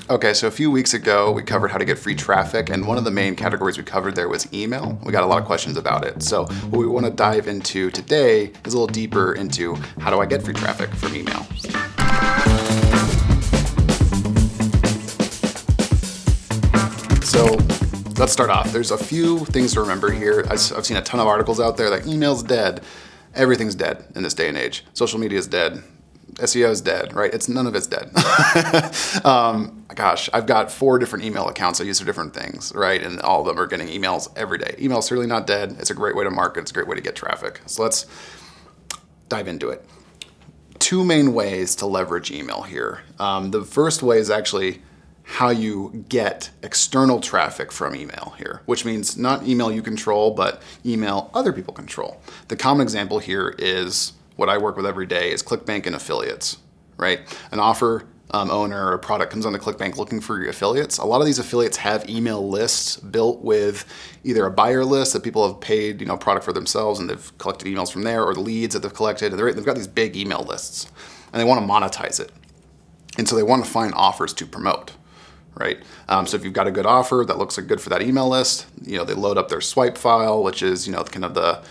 Okay, so a few weeks ago, we covered how to get free traffic, and one of the main categories we covered there was email. We got a lot of questions about it. So what we want to dive into today is a little deeper into how do I get free traffic from email. So let's start off. There's a few things to remember here. I've seen a ton of articles out there like email's dead. Everything's dead in this day and age. Social media is dead. SEO is dead, right? None of it's dead. Gosh, I've got 4 different email accounts I use for different things, right? And all of them are getting emails every day. Email's certainly not dead. It's a great way to market. It's a great way to get traffic. So let's dive into it. 2 main ways to leverage email here. The first way is actually how you get external traffic from email here, which means not email you control, but email other people control. The common example here is what I work with every day is ClickBank and affiliates, right? An offer owner or a product comes onto ClickBank looking for your affiliates. A lot of these affiliates have email lists built with either a buyer list that people have paid, product for themselves and they've collected emails from there, or the leads that they've collected. And they've got these big email lists and they want to monetize it. And so they want to find offers to promote, right? So if you've got a good offer that looks like good for that email list, they load up their swipe file, which is, kind of the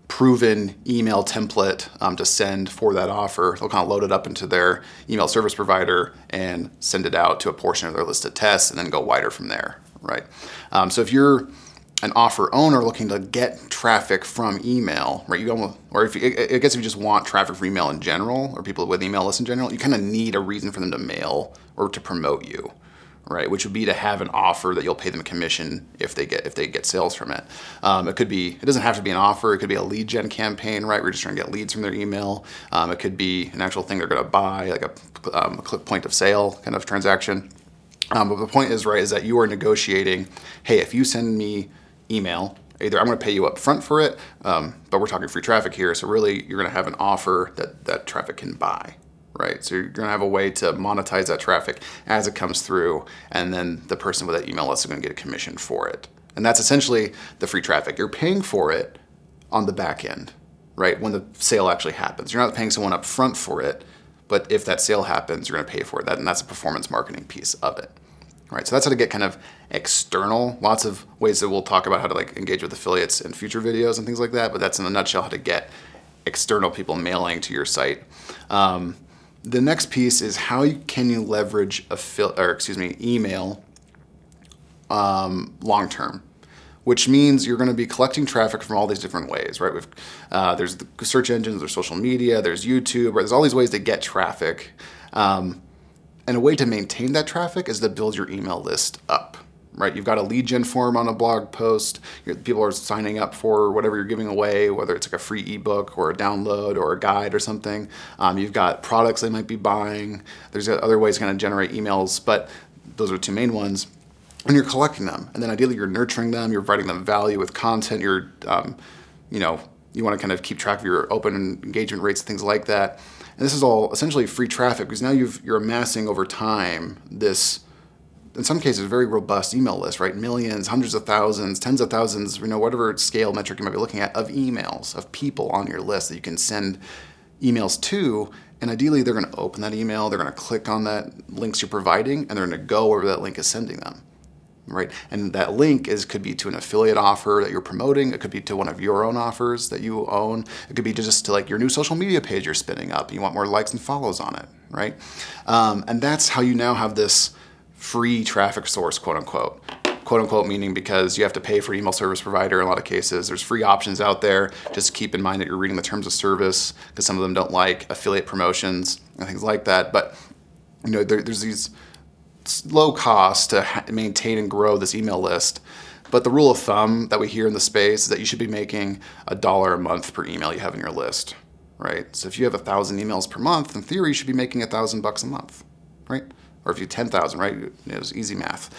proven email template to send for that offer. They'll kind of load it up into their email service provider and send it out to a portion of their list of tests and then go wider from there, right? So if you're an offer owner looking to get traffic from email, right? I guess if you just want traffic from email in general, or people with email lists in general, you kind of need a reason for them to mail or to promote you, right? Which would be to have an offer that you'll pay them a commission if they get sales from it. It doesn't have to be an offer. It could be a lead gen campaign, right? We're just trying to get leads from their email. It could be an actual thing they're going to buy, like a point of sale kind of transaction. But the point is, right, is that you are negotiating, hey, if you send me email, either I'm going to pay you up front for it, but we're talking free traffic here. So really you're going to have an offer that traffic can buy. Right, so you're gonna have a way to monetize that traffic as it comes through, and then the person with that email list is gonna get a commission for it. And that's essentially the free traffic. You're paying for it on the back end, right? When the sale actually happens. You're not paying someone up front for it, but if that sale happens, you're gonna pay for it. And that's a performance marketing piece of it. All right, so that's how to get kind of external. Lots of ways that we'll talk about how to engage with affiliates in future videos and things like that, but that's in a nutshell how to get external people mailing to your site. The next piece is how can you leverage email long term, which means you're going to be collecting traffic from all these different ways, right? There's the search engines, there's social media, there's YouTube, right? There's all these ways to get traffic. And a way to maintain that traffic is to build your email list up. Right, you've got a lead gen form on a blog post. People are signing up for whatever you're giving away, whether it's like a free ebook or a download or a guide or something. You've got products they might be buying. There's other ways to kind of generate emails, but those are 2 main ones. And you're collecting them, and then ideally you're nurturing them. You're providing them value with content. You want to kind of keep track of your open engagement rates, things like that. And this is all essentially free traffic because now you're amassing over time this, in some cases, very robust email list, right? Millions, hundreds of thousands, tens of thousands, whatever scale metric you might be looking at of emails, of people on your list that you can send emails to. And ideally, they're going to open that email, they're going to click on that links you're providing, and they're going to go wherever that link is sending them, right? And that link could be to an affiliate offer that you're promoting. It could be to one of your own offers that you own. It could be just to your new social media page you're spinning up. You want more likes and follows on it, right? And that's how you now have this free traffic source, quote unquote, meaning because you have to pay for email service provider in a lot of cases. There's free options out there. Just keep in mind that you're reading the terms of service because some of them don't like affiliate promotions and things like that. But there's these low costs to maintain and grow this email list. But the rule of thumb that we hear in the space is that you should be making $1 a month per email you have in your list, right? So if you have 1,000 emails per month, in theory, you should be making $1,000 a month, right? Or if you 10,000, right? It's easy math.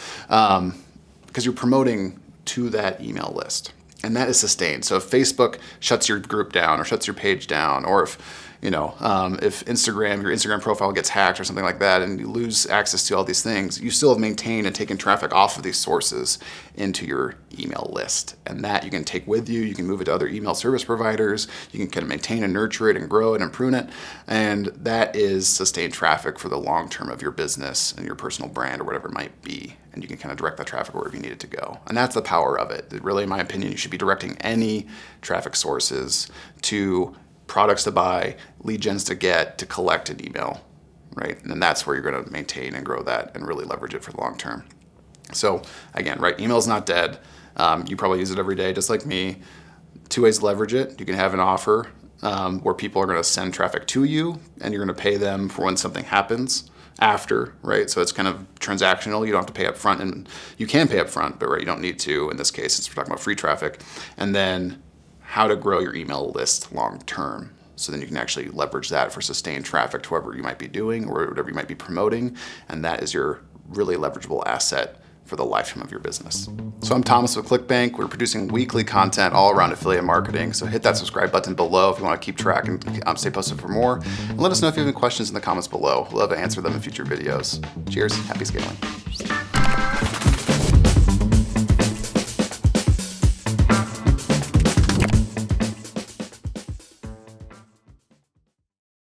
Because you're promoting to that email list. And that is sustained. So if Facebook shuts your group down or shuts your page down, or if if your Instagram profile gets hacked or something like that and you lose access to all these things, you still have maintained and taken traffic off of these sources into your email list. And that you can take with you. You can move it to other email service providers. You can kind of maintain and nurture it and grow it and prune it. And that is sustained traffic for the long term of your business and your personal brand or whatever it might be. And you can kind of direct that traffic wherever you need it to go. And that's the power of it. Really, in my opinion, you should be directing any traffic sources to products to buy, lead gens to get, to collect an email, right? And then that's where you're going to maintain and grow that and really leverage it for the long term. So again, right, email's not dead. You probably use it every day, just like me. 2 ways to leverage it. You can have an offer where people are going to send traffic to you and you're going to pay them for when something happens after, right? So it's kind of transactional. You don't have to pay up front, and you can pay up front, but right, you don't need to in this case, since we're talking about free traffic. And then how to grow your email list long term. So then you can actually leverage that for sustained traffic to whatever you might be doing or whatever you might be promoting. And that is your really leverageable asset for the lifetime of your business. So I'm Thomas with ClickBank. We're producing weekly content all around affiliate marketing. So hit that subscribe button below if you want to keep track and stay posted for more. And let us know if you have any questions in the comments below. We'll love to answer them in future videos. Cheers, happy scaling.